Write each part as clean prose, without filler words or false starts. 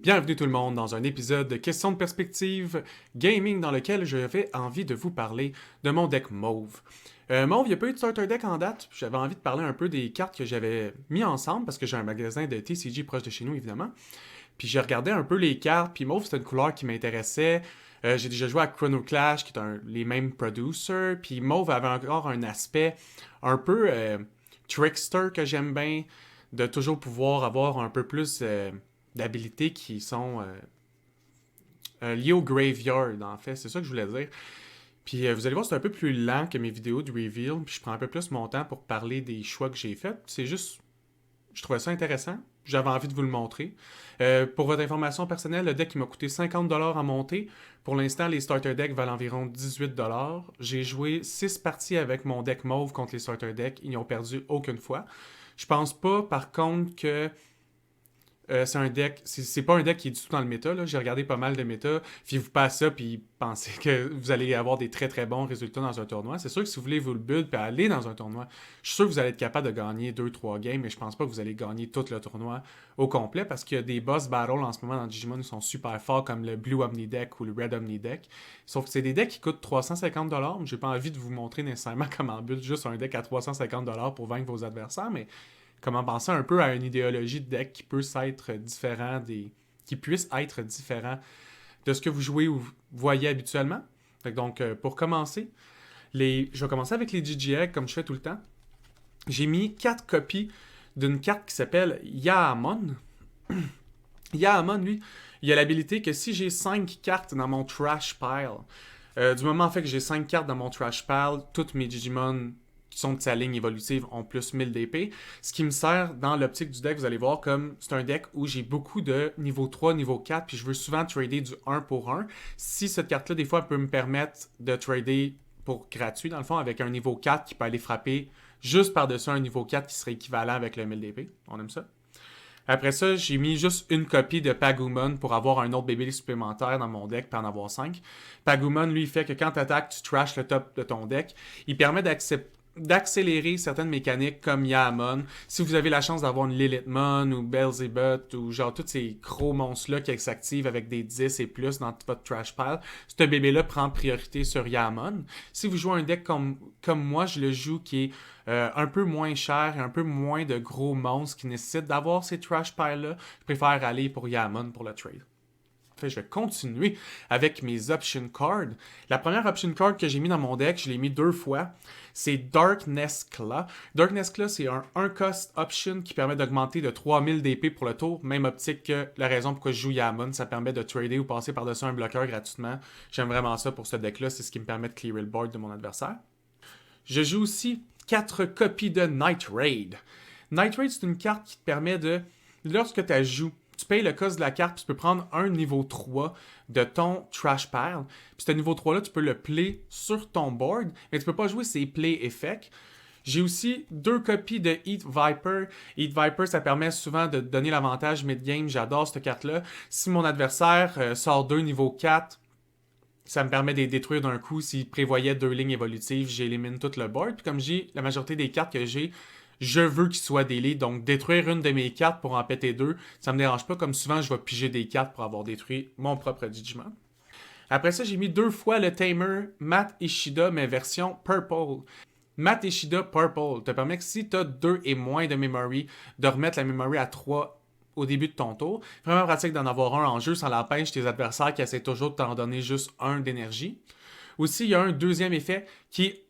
Bienvenue tout le monde dans un épisode de Questions de perspective gaming dans lequel j'avais envie de vous parler de mon deck Mauve. Mauve, il n'y a pas eu de starter deck en date. J'avais envie de parler un peu des cartes que j'avais mis ensemble parce que j'ai un magasin de TCG proche de chez nous évidemment. Puis j'ai regardé un peu les cartes, puis Mauve c'était une couleur qui m'intéressait. J'ai déjà joué à Chrono Clash qui est les mêmes producers. Puis Mauve avait encore un aspect un peu trickster que j'aime bien, de toujours pouvoir avoir un peu plus d'habilités qui sont liées au graveyard, en fait. C'est ça que je voulais dire. Puis vous allez voir, c'est un peu plus lent que mes vidéos du reveal, puis je prends un peu plus mon temps pour parler des choix que j'ai faits. C'est juste, je trouvais ça intéressant. J'avais envie de vous le montrer. Pour votre information personnelle, le deck il m'a coûté 50$ à monter. Pour l'instant, les starter decks valent environ 18$. J'ai joué 6 parties avec mon deck mauve contre les starter decks. Ils n'ont perdu aucune fois. Je pense pas, par contre, que c'est un deck, c'est pas un deck qui est du tout dans le méta. Là. J'ai regardé pas mal de méta. Fiez-vous pas à ça, puis pensez que vous allez avoir des très très bons résultats dans un tournoi. C'est sûr que si vous voulez vous le build puis aller dans un tournoi, je suis sûr que vous allez être capable de gagner 2-3 games, mais je pense pas que vous allez gagner tout le tournoi au complet parce qu'il y a des boss battles en ce moment dans Digimon qui sont super forts comme le Blue Omni Deck ou le Red Omni Deck. Sauf que c'est des decks qui coûtent 350$. J'ai pas envie de vous montrer nécessairement comment build juste un deck à 350$ pour vaincre vos adversaires, mais comment penser un peu à une idéologie de deck qui puisse être différent de ce que vous jouez ou voyez habituellement. Donc, pour commencer, je vais commencer avec les GGEgg comme je fais tout le temps. J'ai mis 4 copies d'une carte qui s'appelle Yahamon. Yahamon, lui, il a l'habilité que si j'ai 5 cartes dans mon trash pile, du moment en fait que j'ai 5 cartes dans mon trash pile, toutes mes Digimon qui sont de sa ligne évolutive ont plus 1000 d'épée. Ce qui me sert dans l'optique du deck, vous allez voir, comme c'est un deck où j'ai beaucoup de niveau 3, niveau 4, puis je veux souvent trader du 1 pour 1. Si cette carte-là, des fois, peut me permettre de trader pour gratuit, dans le fond, avec un niveau 4 qui peut aller frapper juste par-dessus un niveau 4 qui serait équivalent avec le 1000 d'épée. On aime ça. Après ça, j'ai mis juste une copie de Pagumon pour avoir un autre bébé supplémentaire dans mon deck, puis en avoir 5. Pagumon, lui, fait que quand tu attaques, tu trash le top de ton deck. Il permet d'accélérer certaines mécaniques comme Yahamon. Si vous avez la chance d'avoir une Lilithmon ou Belzebut ou genre tous ces gros monstres-là qui s'activent avec des 10 et plus dans votre trash pile, ce bébé-là prend priorité sur Yahamon. Si vous jouez un deck comme moi, je le joue qui est un peu moins cher et un peu moins de gros monstres qui nécessitent d'avoir ces trash piles-là, je préfère aller pour Yahamon pour le trade. Je vais continuer avec mes option cards. La première option card que j'ai mis dans mon deck, je l'ai mis 2 fois. C'est Darkness Claw. Darkness Claw, c'est un 1-cost option qui permet d'augmenter de 3000 d'épée pour le tour. Même optique que la raison pourquoi je joue Yahamon. Ça permet de trader ou passer par-dessus un bloqueur gratuitement. J'aime vraiment ça pour ce deck-là. C'est ce qui me permet de clearer le board de mon adversaire. Je joue aussi 4 copies de Night Raid. Night Raid, c'est une carte qui te permet de, lorsque tu joues, tu payes le cost de la carte, puis tu peux prendre un niveau 3 de ton trash pile. Puis ce niveau 3-là, tu peux le play sur ton board, mais tu peux pas jouer ses play effects. J'ai aussi 2 copies de Heat Viper. Heat Viper, ça permet souvent de donner l'avantage mid-game. J'adore cette carte-là. Si mon adversaire sort 2 niveau 4, ça me permet de les détruire d'un coup. S'il prévoyait 2 lignes évolutives, j'élimine tout le board. Puis comme j'ai la majorité des cartes que j'ai, je veux qu'ils soient délais, donc détruire une de mes cartes pour en péter 2, ça me dérange pas, comme souvent je vais piger des cartes pour avoir détruit mon propre Digimon. Après ça, j'ai mis 2 fois le Tamer Matt Ishida, mais version Purple. Matt Ishida Purple te permet que si tu as 2 et moins de memory, de remettre la memory à 3 au début de ton tour. Vraiment pratique d'en avoir un en jeu, ça l'empêche tes adversaires qui essaient toujours de t'en donner juste 1 d'énergie. Aussi, il y a un deuxième effet qui est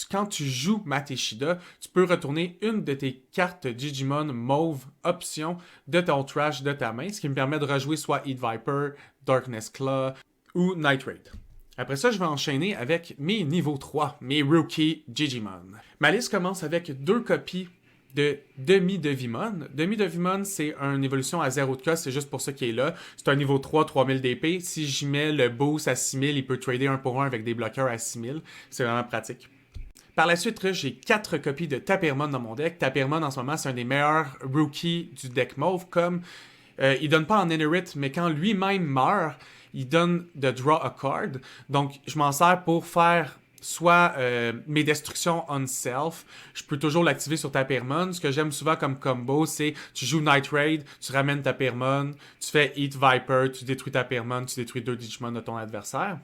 quand tu joues Matt Ishida, tu peux retourner une de tes cartes Digimon mauve option de ton trash de ta main, ce qui me permet de rejouer soit Heat Viper, Darkness Claw ou Night Raid. Après ça, je vais enchaîner avec mes niveaux 3, mes rookie Digimon. Ma liste commence avec 2 copies de Demi-Devimon. Demi-Devimon, c'est une évolution à 0 de cost, c'est juste pour ça qu'il est là. C'est un niveau 3, 3000 d'épée. Si j'y mets le boost à 6000, il peut trader 1 pour 1 avec des bloqueurs à 6000. C'est vraiment pratique. Par la suite, j'ai 4 copies de Tapirmon dans mon deck. Tapirmon, en ce moment, c'est un des meilleurs rookies du deck mauve. Comme il donne pas en Inherit, mais quand lui-même meurt, il donne de Draw a Card. Donc, je m'en sers pour faire soit mes destructions on self, je peux toujours l'activer sur ta Permon. Ce que j'aime souvent comme combo, c'est tu joues Night Raid, tu ramènes ta Permon, tu fais Eat Viper, tu détruis ta Permon, tu détruis 2 Digimon de ton adversaire.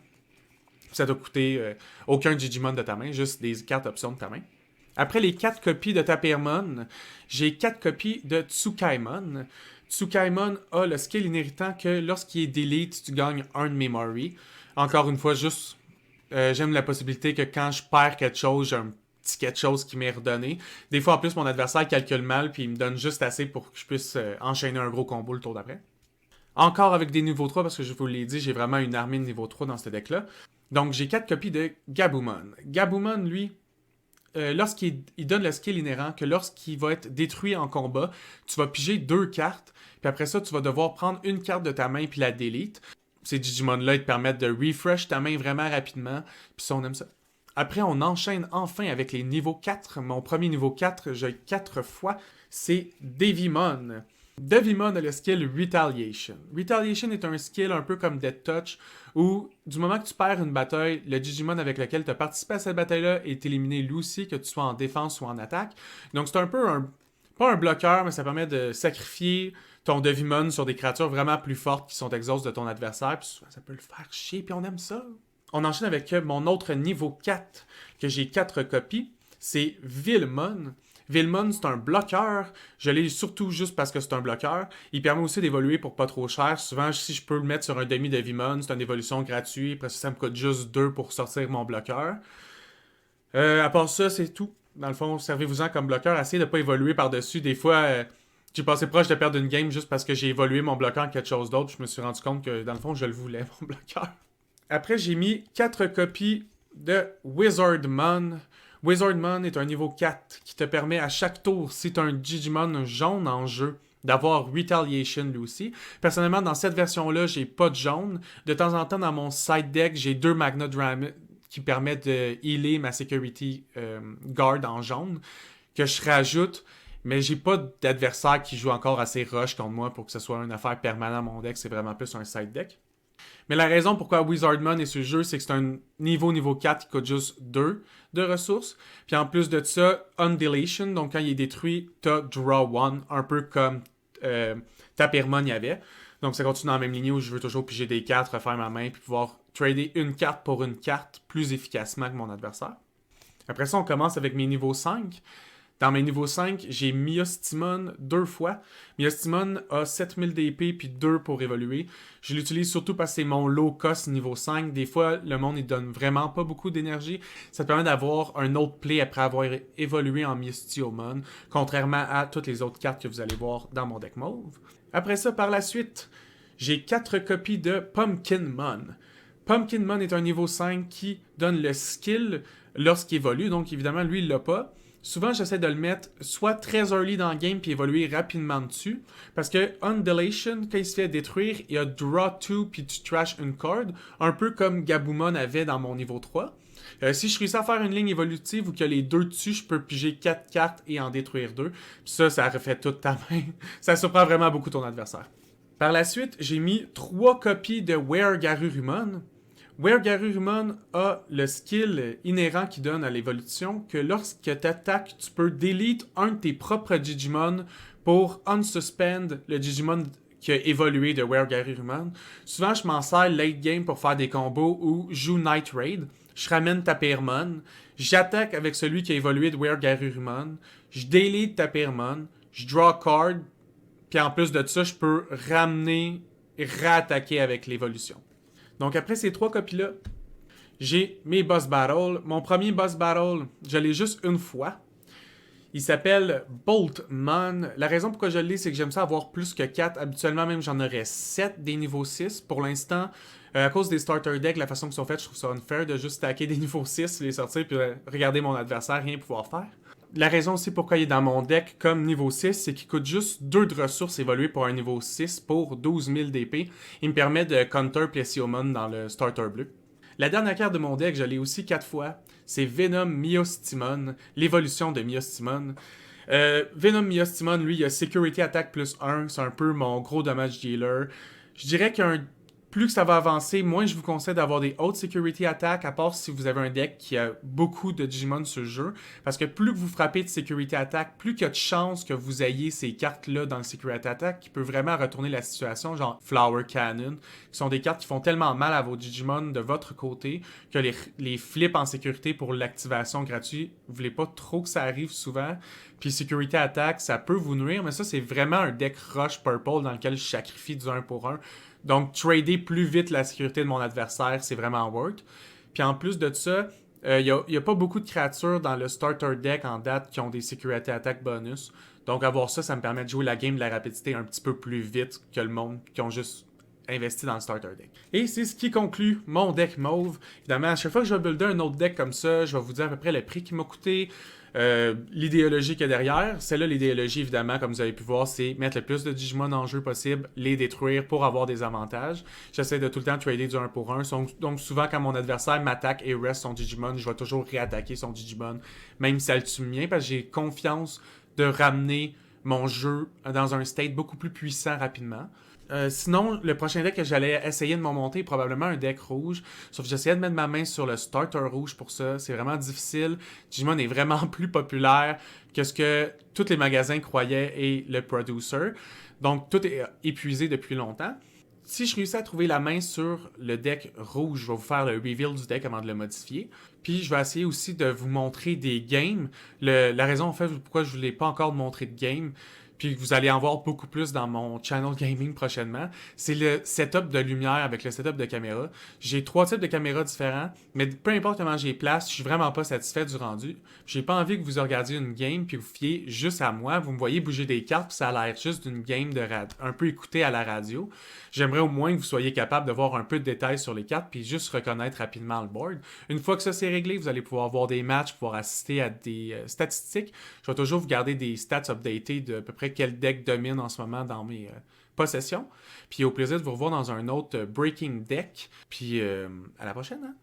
Ça t'a coûté aucun Digimon de ta main, juste des 4 options de ta main. Après les 4 copies de ta Permon, j'ai 4 copies de Tsukaimon. Tsukaimon a le skill inhéritant que lorsqu'il est delete, tu gagnes 1 de memory. Encore une fois, juste j'aime la possibilité que quand je perds quelque chose, j'ai un petit quelque chose qui m'est redonné. Des fois, en plus, mon adversaire calcule mal, puis il me donne juste assez pour que je puisse enchaîner un gros combo le tour d'après. Encore avec des niveaux 3, parce que je vous l'ai dit, j'ai vraiment une armée de niveau 3 dans ce deck-là. Donc, j'ai 4 copies de Gabumon. Gabumon, lui, lorsqu'il donne le skill inhérent que lorsqu'il va être détruit en combat, tu vas piger 2 cartes, puis après ça, tu vas devoir prendre une carte de ta main puis la delete. Ces Digimon-là, ils te permettent de refresh ta main vraiment rapidement, puis ça, on aime ça. Après, on enchaîne enfin avec les niveaux 4. Mon premier niveau 4, j'ai 4 fois, c'est Devimon. Devimon a le skill Retaliation. Retaliation est un skill un peu comme Death Touch, où du moment que tu perds une bataille, le Digimon avec lequel tu as participé à cette bataille-là est éliminé lui aussi, que tu sois en défense ou en attaque. Donc c'est un peu pas un bloqueur, mais ça permet de sacrifier ton Devimon sur des créatures vraiment plus fortes qui sont exhaustes de ton adversaire, puis souvent ça peut le faire chier, puis on aime ça. On enchaîne avec mon autre niveau 4, que j'ai 4 copies, c'est Vilmon. Vilmon, c'est un bloqueur. Je l'ai surtout juste parce que c'est un bloqueur. Il permet aussi d'évoluer pour pas trop cher. Souvent, si je peux le mettre sur un demi de Vimon, c'est une évolution gratuite. Après ça me coûte juste 2 pour sortir mon bloqueur. À part ça, c'est tout. Dans le fond, servez-vous-en comme bloqueur. Essayez de pas évoluer par-dessus. Des fois, j'ai passé proche de perdre une game juste parce que j'ai évolué mon bloqueur en quelque chose d'autre. Je me suis rendu compte que, dans le fond, je le voulais, mon bloqueur. Après, j'ai mis 4 copies de Wizardmon. Wizardmon est un niveau 4 qui te permet à chaque tour, si tu as un Digimon jaune en jeu, d'avoir Retaliation lui aussi. Personnellement, dans cette version-là, j'ai pas de jaune. De temps en temps, dans mon side deck, j'ai 2 Magna Dram qui permettent de healer ma Security Guard en jaune, que je rajoute, mais j'ai pas d'adversaire qui joue encore assez rush contre moi pour que ce soit une affaire permanente à mon deck. C'est vraiment plus un side deck. Mais la raison pourquoi Wizardmon est sur le jeu, c'est que c'est un niveau 4 qui coûte juste 2 de ressources. Puis en plus de ça, Undeletion, donc quand il est détruit, t'as Draw 1, un peu comme Tapermon y avait. Donc ça continue dans la même ligne où je veux toujours piger des cartes, refaire ma main, puis pouvoir trader une carte pour une carte plus efficacement que mon adversaire. Après ça, on commence avec mes niveaux 5. Dans mes niveaux 5, j'ai Myostimon 2 fois. Myostimon a 7000 d'épée puis 2 pour évoluer. Je l'utilise surtout parce que c'est mon low cost niveau 5. Des fois, le monde ne donne vraiment pas beaucoup d'énergie. Ça te permet d'avoir un autre play après avoir évolué en Myostimon, contrairement à toutes les autres cartes que vous allez voir dans mon deck mauve. Après ça, par la suite, j'ai 4 copies de Pumpkinmon. Pumpkinmon est un niveau 5 qui donne le skill lorsqu'il évolue. Donc évidemment, lui, il l'a pas. Souvent, j'essaie de le mettre soit très early dans le game puis évoluer rapidement dessus. Parce que Undeletion, quand il se fait détruire, il y a Draw 2 puis tu trash une card. Un peu comme Gabumon avait dans mon niveau 3. Si je réussis à faire une ligne évolutive où qu'il y a les deux dessus, je peux piger 4 cartes et en détruire 2. Puis ça refait toute ta main. Ça surprend vraiment beaucoup ton adversaire. Par la suite, j'ai mis 3 copies de Were-Garurumon. Were-Garurumon a le skill inhérent qui donne à l'évolution que lorsque tu attaques, tu peux delete un de tes propres Digimon pour unsuspend le Digimon qui a évolué de Were-Garurumon. Souvent, je m'en sers late game pour faire des combos où je joue Night Raid, je ramène ta Permon, j'attaque avec celui qui a évolué de Were-Garurumon, je delete ta Permon, je draw card, puis en plus de ça, je peux ramener et réattaquer avec l'évolution. Donc après ces 3 copies-là, j'ai mes boss battles. Mon premier boss battle, je l'ai juste une fois. Il s'appelle Boltmon. La raison pourquoi je l'ai, c'est que j'aime ça avoir plus que 4. Habituellement, même, j'en aurais 7 des niveaux 6. Pour l'instant, à cause des starter decks, la façon qu'ils sont faites, je trouve ça unfair de juste stacker des niveaux 6, les sortir, puis regarder mon adversaire, rien pouvoir faire. La raison aussi pourquoi il est dans mon deck comme niveau 6, c'est qu'il coûte juste 2 de ressources évoluées pour un niveau 6 pour 12 000 d'épée. Il me permet de counter Plesiomon dans le starter bleu. La dernière carte de mon deck, je l'ai aussi 4 fois. C'est Venom Myostimon, l'évolution de Myostimon. Venom Myostimon, lui, il a Security Attack plus 1. C'est un peu mon gros damage dealer. Je dirais qu'un Plus que ça va avancer, moins je vous conseille d'avoir des hautes security attack, à part si vous avez un deck qui a beaucoup de Digimon sur le jeu. Parce que plus que vous frappez de security attack, plus qu'il y a de chances que vous ayez ces cartes-là dans le security attack qui peut vraiment retourner la situation, genre Flower Cannon, qui sont des cartes qui font tellement mal à vos Digimon de votre côté que les flips en sécurité pour l'activation gratuite, vous voulez pas trop que ça arrive souvent. Puis Security Attack, ça peut vous nuire, mais ça, c'est vraiment un deck Rush Purple dans lequel je sacrifie du 1 pour 1. Donc, trader plus vite la sécurité de mon adversaire, c'est vraiment worth. Puis en plus de ça, il n'y a pas beaucoup de créatures dans le starter deck en date qui ont des Security Attack bonus. Donc, avoir ça, ça me permet de jouer la game de la rapidité un petit peu plus vite que le monde qui ont juste investi dans le starter deck. Et c'est ce qui conclut mon deck mauve. Évidemment, à chaque fois que je vais builder un autre deck comme ça, je vais vous dire à peu près le prix qui m'a coûté, l'idéologie qu'il y a derrière. Celle-là, l'idéologie, évidemment, comme vous avez pu voir, c'est mettre le plus de Digimon en jeu possible, les détruire pour avoir des avantages. J'essaie de tout le temps trader du 1 pour 1. Donc souvent, quand mon adversaire m'attaque et reste son Digimon, je vais toujours réattaquer son Digimon, même si elle tue le mien, parce que j'ai confiance de ramener mon jeu dans un state beaucoup plus puissant rapidement. Sinon, le prochain deck que j'allais essayer de me monter est probablement un deck rouge. Sauf que j'essayais de mettre ma main sur le starter rouge pour ça. C'est vraiment difficile. Digimon est vraiment plus populaire que ce que tous les magasins croyaient et le producer. Donc, tout est épuisé depuis longtemps. Si je réussis à trouver la main sur le deck rouge, je vais vous faire le reveal du deck avant de le modifier. Puis je vais essayer aussi de vous montrer des games. La raison en fait pourquoi je ne vous l'ai pas encore montré de game, puis vous allez en voir beaucoup plus dans mon channel gaming prochainement, c'est le setup de lumière avec le setup de caméra. J'ai 3 types de caméras différents, mais peu importe comment j'ai place, je suis vraiment pas satisfait du rendu. J'ai pas envie que vous regardiez une game puis vous fiez juste à moi. Vous me voyez bouger des cartes puis ça a l'air juste d'une game de un peu écoutée à la radio. J'aimerais au moins que vous soyez capable de voir un peu de détails sur les cartes puis juste reconnaître rapidement le board. Une fois que ça c'est réglé, vous allez pouvoir voir des matchs, pouvoir assister à des statistiques. Je vais toujours vous garder des stats updatées de à peu près quel deck domine en ce moment dans mes possessions. Puis au plaisir de vous revoir dans un autre Breaking Deck. Puis à la prochaine, hein?